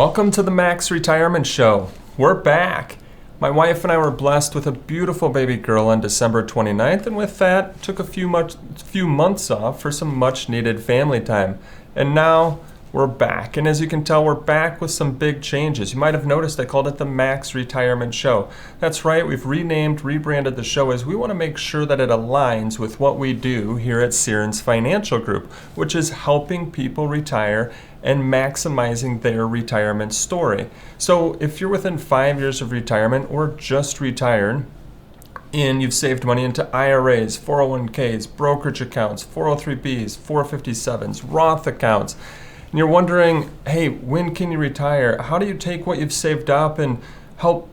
Welcome to the Max Retire-ment Show. We're back. My wife and I were blessed with a beautiful baby girl on December 29th, and with that, took a few months off for some much-needed family time. And now, we're back. And as you can tell, we're back with some big changes. You might have noticed I called it the Max Retire-ment Show. That's right, we've rebranded the show as we want to make sure that it aligns with what we do here at Sierens Financial Group, which is helping people retire and maximizing their retirement story. So if you're within 5 years of retirement or just retired, and you've saved money into IRAs, 401ks, brokerage accounts, 403bs, 457s, Roth accounts, and you're wondering, hey, when can you retire? How do you take what you've saved up and help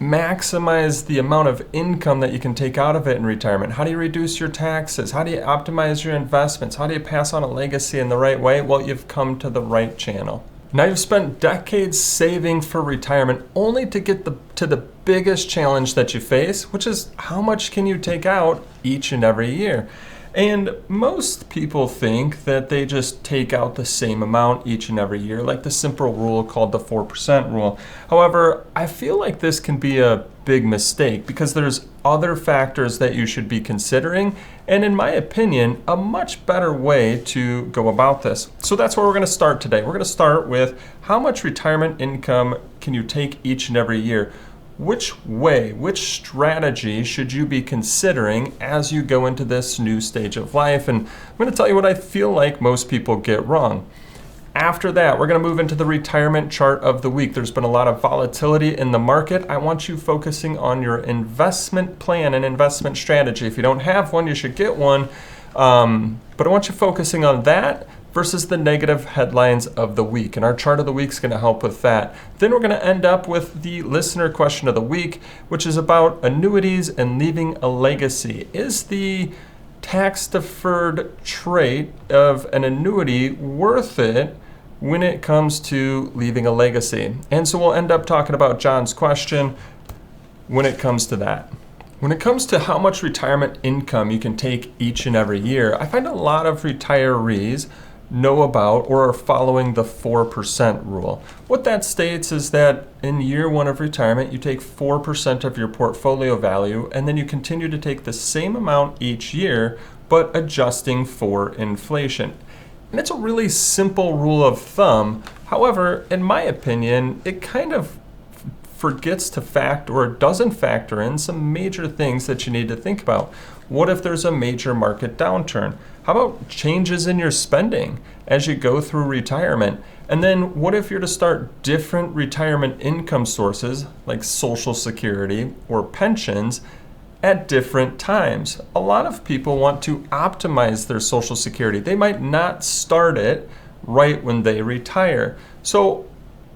maximize the amount of income that you can take out of it in retirement? How do you reduce your taxes? How do you optimize your investments? How do you pass on a legacy in the right way? Well, you've come to the right channel. Now you've spent decades saving for retirement only to get to the biggest challenge that you face, which is how much can you take out each and every year? And most people think that they just take out the same amount each and every year, like the simple rule called the 4% rule. However, I feel like this can be a big mistake because there's other factors that you should be considering, and in my opinion, a much better way to go about this. So that's where we're going to start today. We're going to start with how much retirement income can you take each and every year? Which strategy should you be considering as you go into this new stage of life? And I'm going to tell you what I feel like most people get wrong. After that, we're going to move into the retirement chart of the week. There's been a lot of volatility in the market. I want you focusing on your investment plan and investment strategy. If you don't have one, you should get one. But I want you focusing on that versus the negative headlines of the week. And our chart of the week is going to help with that. Then we're going to end up with the listener question of the week, which is about annuities and leaving a legacy. Is the tax-deferred trait of an annuity worth it when it comes to leaving a legacy? And so we'll end up talking about John's question when it comes to that. When it comes to how much retirement income you can take each and every year, I find a lot of retirees know about or are following the 4% rule. What that states is that in year one of retirement, you take 4% of your portfolio value, and then you continue to take the same amount each year, but adjusting for inflation. And it's a really simple rule of thumb. However, in my opinion, it kind of forgets to factor or doesn't factor in some major things that you need to think about. What if there's a major market downturn? How about changes in your spending as you go through retirement? And then what if you're to start different retirement income sources like Social Security or pensions at different times? A lot of people want to optimize their Social Security. They might not start it right when they retire. So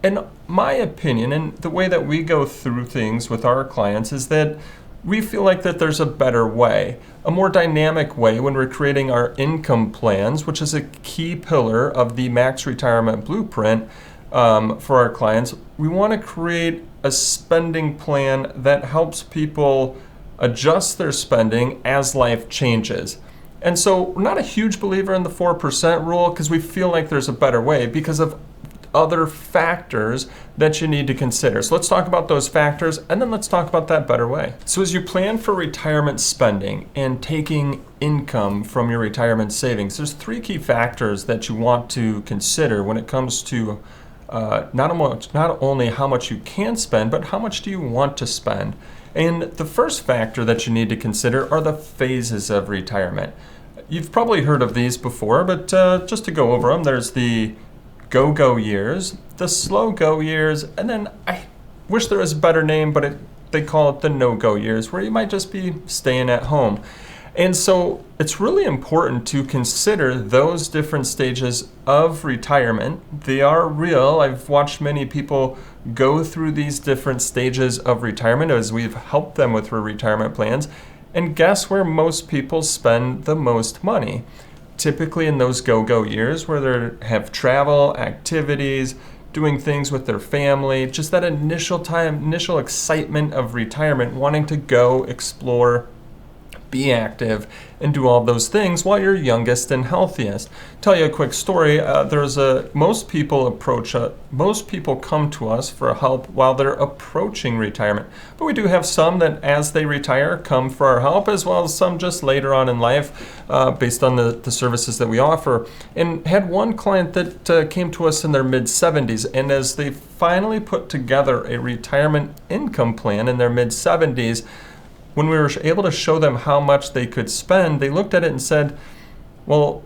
in my opinion, and the way that we go through things with our clients is that we feel like that there's a better way, a more dynamic way when we're creating our income plans, which is a key pillar of the Max Retirement Blueprint for our clients. We want to create a spending plan that helps people adjust their spending as life changes. And so we're not a huge believer in the 4% rule because we feel like there's a better way because of other factors that you need to consider. So let's talk about those factors and then let's talk about that better way. So as you plan for retirement spending and taking income from your retirement savings, there's three key factors that you want to consider when it comes to not only how much you can spend, but how much do you want to spend. And the first factor that you need to consider are the phases of retirement. You've probably heard of these before, but just to go over them, there's the go-go years, the slow-go years, and then I wish there was a better name, but they call it the no-go years, where you might just be staying at home. And so it's really important to consider those different stages of retirement. They are real. I've watched many people go through these different stages of retirement as we've helped them with their retirement plans. And guess where most people spend the most money? Typically in those go-go years where they have travel, activities, doing things with their family, just that initial excitement of retirement, wanting to go explore be active, and do all those things while you're youngest and healthiest. Tell you a quick story. Most people come to us for help while they're approaching retirement, but we do have some that as they retire come for our help, as well as some just later on in life based on the services that we offer. And had one client that came to us in their mid-70s, and as they finally put together a retirement income plan in their mid-70s, when we were able to show them how much they could spend, they looked at it and said, well,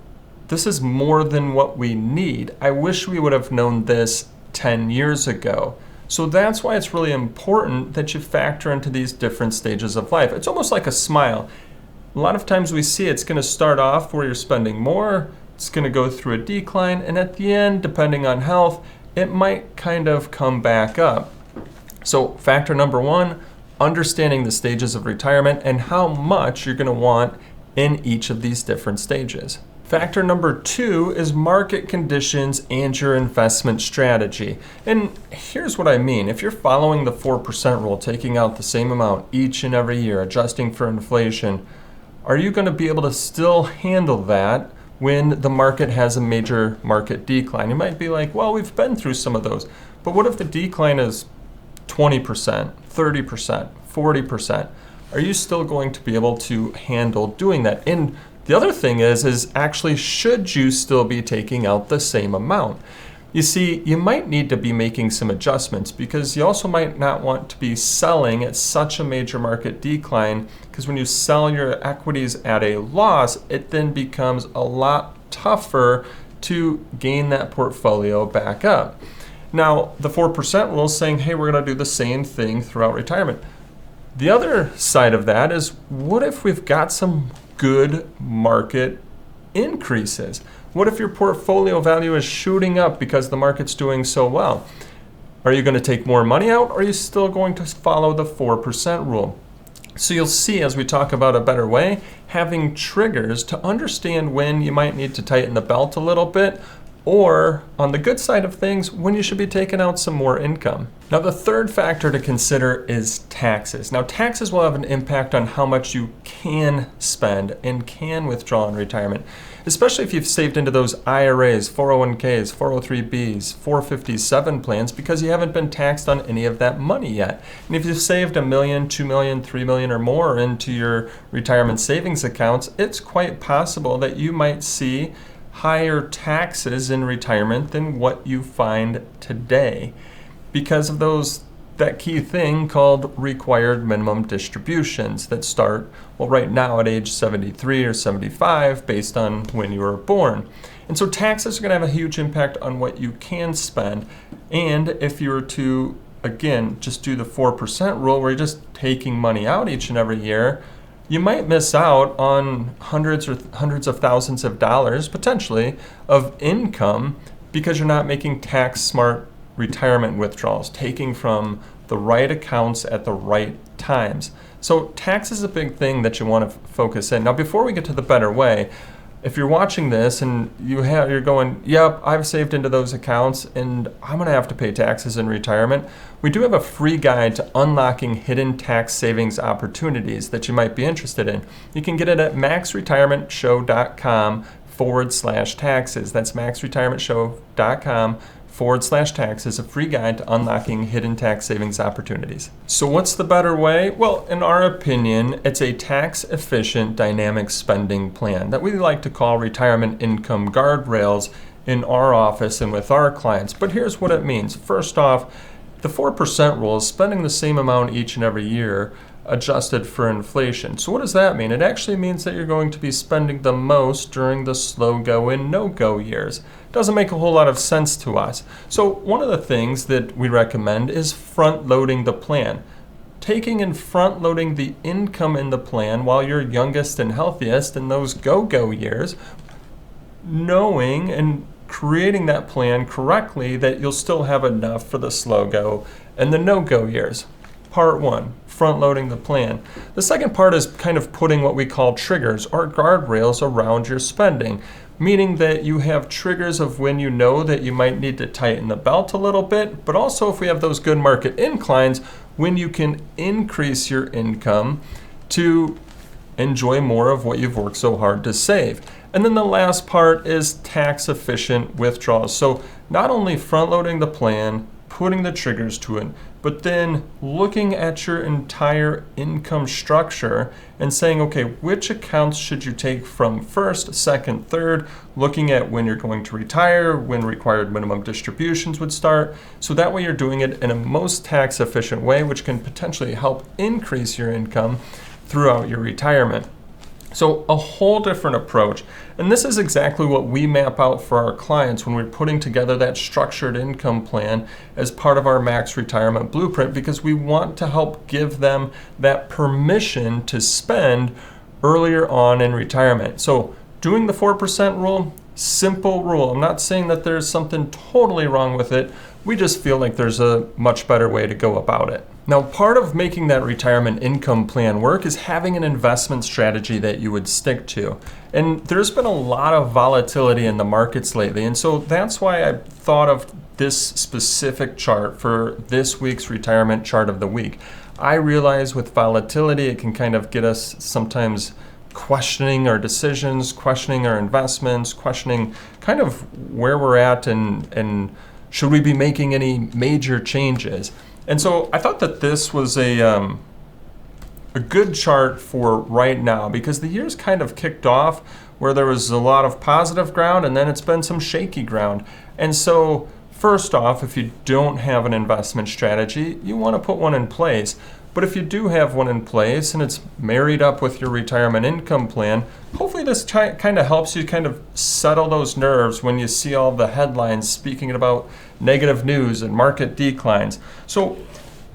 this is more than what we need. I wish we would have known this 10 years ago. So that's why it's really important that you factor into these different stages of life. It's almost like a smile. A lot of times we see it's going to start off where you're spending more, it's going to go through a decline, and at the end, depending on health, it might kind of come back up. So factor number one, understanding the stages of retirement and how much you're going to want in each of these different stages. Factor number two is market conditions and your investment strategy. And here's what I mean. If you're following the 4% rule, taking out the same amount each and every year, adjusting for inflation, are you going to be able to still handle that when the market has a major market decline? You might be like, well, we've been through some of those, but what if the decline is 20%, 30%, 40%? Are you still going to be able to handle doing that? And the other thing is actually, should you still be taking out the same amount? You see, you might need to be making some adjustments because you also might not want to be selling at such a major market decline, because when you sell your equities at a loss, it then becomes a lot tougher to gain that portfolio back up. Now, the 4% rule is saying, hey, we're going to do the same thing throughout retirement. The other side of that is, what if we've got some good market increases? What if your portfolio value is shooting up because the market's doing so well? Are you going to take more money out, or are you still going to follow the 4% rule? So you'll see, as we talk about a better way, having triggers to understand when you might need to tighten the belt a little bit, or on the good side of things, when you should be taking out some more income. Now, the third factor to consider is taxes. Now, taxes will have an impact on how much you can spend and can withdraw in retirement, especially if you've saved into those IRAs, 401ks, 403bs, 457 plans, because you haven't been taxed on any of that money yet. And if you've saved $1 million, $2 million, $3 million or more into your retirement savings accounts, it's quite possible that you might see higher taxes in retirement than what you find today because of that key thing called required minimum distributions that start, well, right now at age 73 or 75 based on when you were born. And so taxes are going to have a huge impact on what you can spend. And if you were to, again, just do the 4% rule where you're just taking money out each and every year, you might miss out on hundreds of thousands of dollars, potentially, of income because you're not making tax-smart retirement withdrawals, taking from the right accounts at the right times. So tax is a big thing that you want to focus in. Now, before we get to the better way, if you're watching this and you're going, yep, I've saved into those accounts and I'm going to have to pay taxes in retirement, we do have a free guide to unlocking hidden tax savings opportunities that you might be interested in. You can get it at maxretirementshow.com/taxes. That's maxretirementshow.com/taxes, a free guide to unlocking hidden tax savings opportunities. So what's the better way? Well, in our opinion, it's a tax-efficient dynamic spending plan that we like to call retirement income guardrails in our office and with our clients. But here's what it means. First off, the 4% rule is spending the same amount each and every year adjusted for inflation. So what does that mean? It actually means that you're going to be spending the most during the slow go and no go years. Doesn't make a whole lot of sense to us. So one of the things that we recommend is front loading the plan. Taking and front loading the income in the plan while you're youngest and healthiest in those go years, knowing and creating that plan correctly that you'll still have enough for the slow go and the no go years. Part one, front loading the plan. The second part is kind of putting what we call triggers or guardrails around your spending, meaning that you have triggers of when you know that you might need to tighten the belt a little bit, but also if we have those good market inclines, when you can increase your income to enjoy more of what you've worked so hard to save. And then the last part is tax efficient withdrawals. So not only front loading the plan, putting the triggers to it, but then looking at your entire income structure and saying, okay, which accounts should you take from first, second, third, looking at when you're going to retire, when required minimum distributions would start. So that way you're doing it in a most tax efficient way, which can potentially help increase your income throughout your retirement. So a whole different approach. And this is exactly what we map out for our clients when we're putting together that structured income plan as part of our Max Retirement Blueprint, because we want to help give them that permission to spend earlier on in retirement. So doing the 4% rule, simple rule. I'm not saying that there's something totally wrong with it. We just feel like there's a much better way to go about it. Now, part of making that retirement income plan work is having an investment strategy that you would stick to. And there's been a lot of volatility in the markets lately. And so that's why I thought of this specific chart for this week's retirement chart of the week. I realize with volatility, it can kind of get us sometimes questioning our decisions, questioning our investments, questioning kind of where we're at and should we be making any major changes. And so I thought that this was a good chart for right now, because the year's kind of kicked off where there was a lot of positive ground and then it's been some shaky ground. And so first off, if you don't have an investment strategy, you want to put one in place. But if you do have one in place and it's married up with your retirement income plan, hopefully this kind of helps you kind of settle those nerves when you see all the headlines speaking about negative news and market declines. So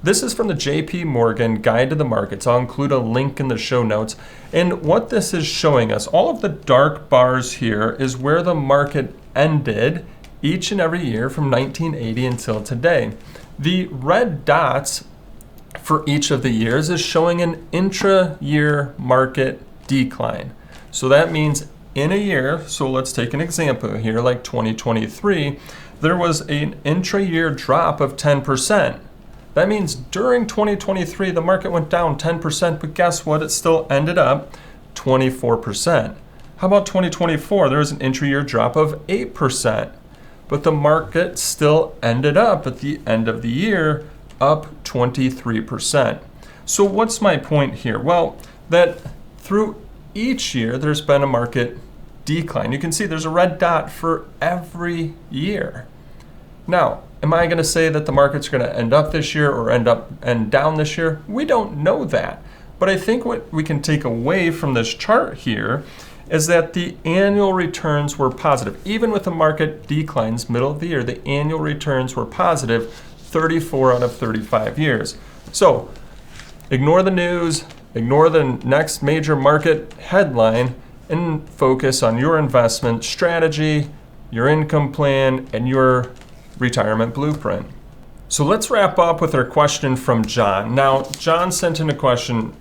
this is from the JP Morgan Guide to the Markets. I'll include a link in the show notes. And what this is showing us, all of the dark bars here is where the market ended each and every year from 1980 until today. The red dots for each of the years is showing an intra-year market decline. So that means in a year, so let's take an example here, like 2023, there was an intra-year drop of 10%. That means during 2023, the market went down 10%, but guess what? It still ended up 24%. How about 2024? There was an intra-year drop of 8%, but the market still ended up at the end of the year up 23%. So what's my point here? Well, that through each year, there's been a market decline. You can see there's a red dot for every year. Now, am I going to say that the market's going to end up this year or end down this year? We don't know that. But I think what we can take away from this chart here is that the annual returns were positive. Even with the market declines middle of the year, the annual returns were positive 34 out of 35 years. So ignore the news, ignore the next major market headline, and focus on your investment strategy, your income plan, and your retirement blueprint. So let's wrap up with our question from John. Now, John sent in a question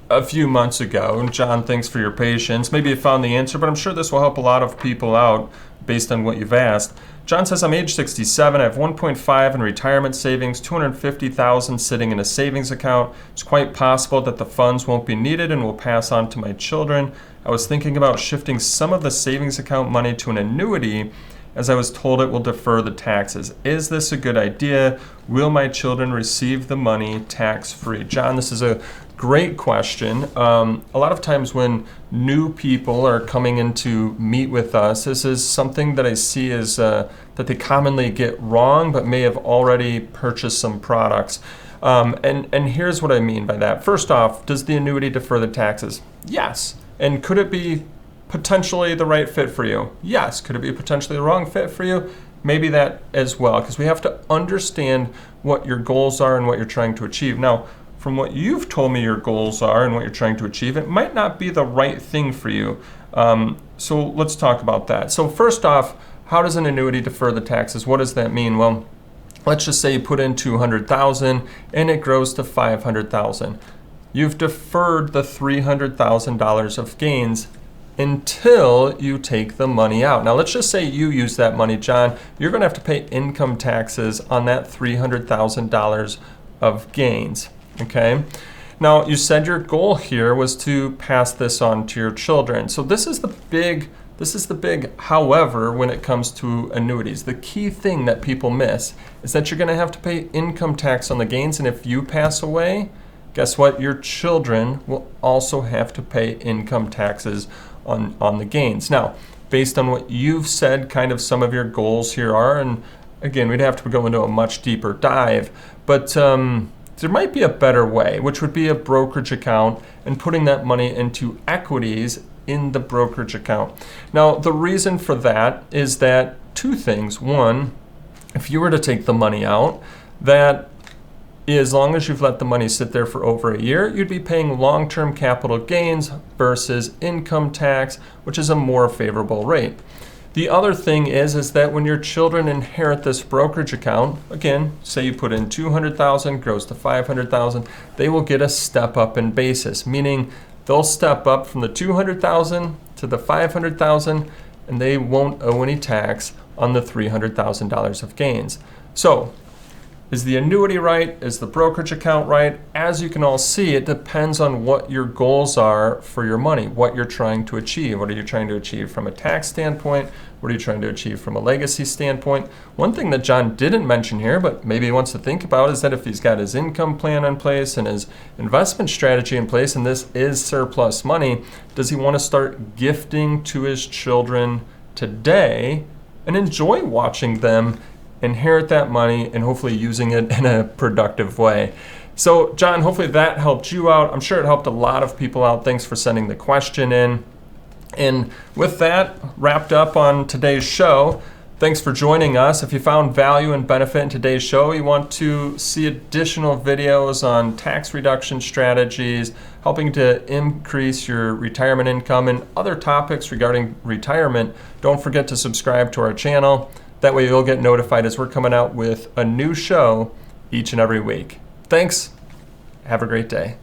a few months ago, and John, thanks for your patience. Maybe you found the answer, but I'm sure this will help a lot of people out based on what you've asked. John says, I'm age 67, I have 1.5 in retirement savings, 250,000 sitting in a savings account. It's quite possible that the funds won't be needed and will pass on to my children. I was thinking about shifting some of the savings account money to an annuity, as I was told it will defer the taxes. Is this a good idea? Will my children receive the money tax-free? John, this is a great question. A lot of times when new people are coming in to meet with us, this is something that I see is that they commonly get wrong, but may have already purchased some products. And here's what I mean by that. First off, does the annuity defer the taxes? Yes. And could it be potentially the right fit for you? Yes. Could it be potentially the wrong fit for you? Maybe that as well, because we have to understand what your goals are and what you're trying to achieve. Now, from what you've told me your goals are and what you're trying to achieve, it might not be the right thing for you. So let's talk about that. So first off, how does an annuity defer the taxes? What does that mean? Well, let's just say you put in $200,000 and it grows to $500,000. You've deferred the $300,000 of gains until you take the money out. Now let's just say you use that money, John. You're going to have to pay income taxes on that $300,000 of gains. Okay. Now, you said your goal here was to pass this on to your children. So this is the big however when it comes to annuities. The key thing that people miss is that you're going to have to pay income tax on the gains, and if you pass away, guess what? Your children will also have to pay income taxes on the gains. Now, based on what you've said, kind of some of your goals here are, and again, we'd have to go into a much deeper dive, but there might be a better way, which would be a brokerage account and putting that money into equities in the brokerage account. Now, the reason for that is that two things. One, if you were to take the money out, that as long as you've let the money sit there for over a year, you'd be paying long-term capital gains versus income tax, which is a more favorable rate. The other thing is that when your children inherit this brokerage account, again, say you put in $200,000, grows to $500,000, they will get a step up in basis, meaning they'll step up from the $200,000 to the $500,000, and they won't owe any tax on the $300,000 of gains. So, is the annuity right? Is the brokerage account right? As you can all see, it depends on what your goals are for your money, what you're trying to achieve. What are you trying to achieve from a tax standpoint? What are you trying to achieve from a legacy standpoint? One thing that John didn't mention here, but maybe he wants to think about, is that if he's got his income plan in place and his investment strategy in place, and this is surplus money, does he want to start gifting to his children today and enjoy watching them inherit that money and hopefully using it in a productive way? So, John, hopefully that helped you out. I'm sure it helped a lot of people out. Thanks for sending the question in. And with that, wrapped up on today's show. Thanks for joining us. If you found value and benefit in today's show, you want to see additional videos on tax reduction strategies, helping to increase your retirement income, and other topics regarding retirement, don't forget to subscribe to our channel. That way you'll get notified as we're coming out with a new show each and every week. Thanks. Have a great day.